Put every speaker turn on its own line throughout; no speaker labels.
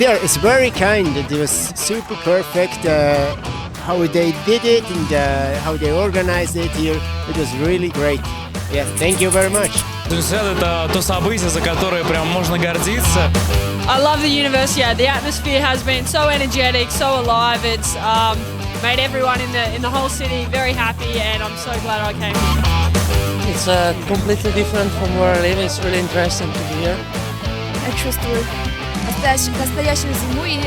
there is very kind. It was super perfect how they did it and how they organized it here. It was really great. Yes, thank you very much.
Универсиада – это то событие, за которое прям можно гордиться.
I love the Uниверсиада. The atmosphere has been so energetic, so alive. It's made everyone in the whole city very happy, and I'm so glad I came.
It's completely different from where I live. It's really interesting to be here.
Я чувствую настоящую зиму и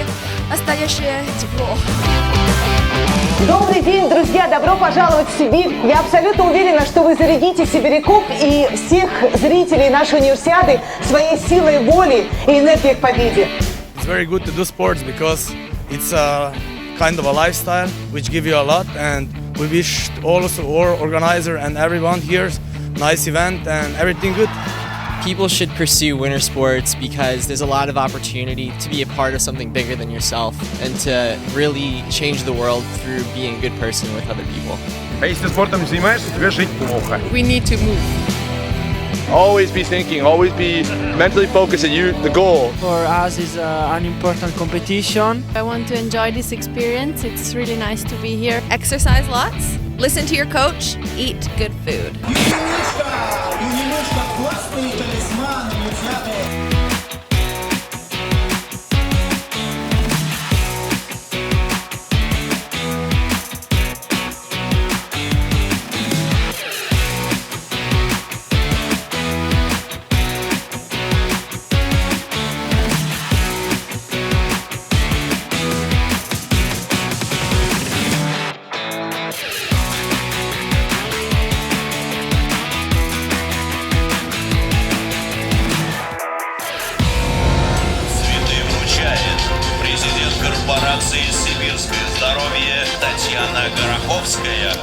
настоящее тепло.
Добрый день, друзья! Добро пожаловать в Сибирь! Я абсолютно уверена, что вы зарядите Сибиряков и всех зрителей нашей универсиады своей силой воли и энергией к победе.
It's very good to do sports because it's a kind of a lifestyle which gives you a lot, and we wish all organizer and everyone here nice event and everything good.
People should pursue winter sports because there's a lot of opportunity to be a part of something bigger than yourself and to really change the world through being a good person with other people.
А если спортом занимаешься, тебе жить плохо.
We need to move.
Always be thinking, always be mentally focused at the goal.
For us, it's an important competition.
I want to enjoy this experience. It's really nice to be here. Exercise lots, listen to your coach, eat good food.
ЮниМишка, классный талисман,
корпорации «Сибирское здоровье» Татьяна Гороховская.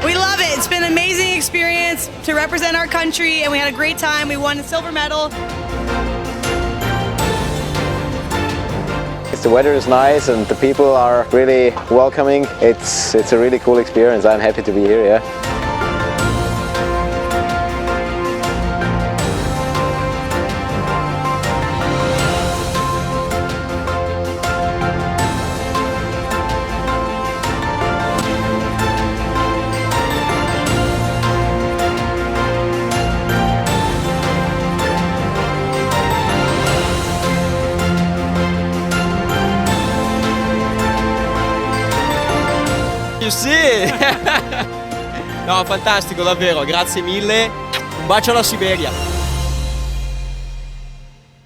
We love it. It's been an amazing experience to represent our country, and we had a great time. We won a silver medal.
The weather is nice and the people are really welcoming. It's a really cool experience. I'm happy to be here, yeah.
Sì! No, fantastico, davvero, grazie mille. Un bacio alla Siberia.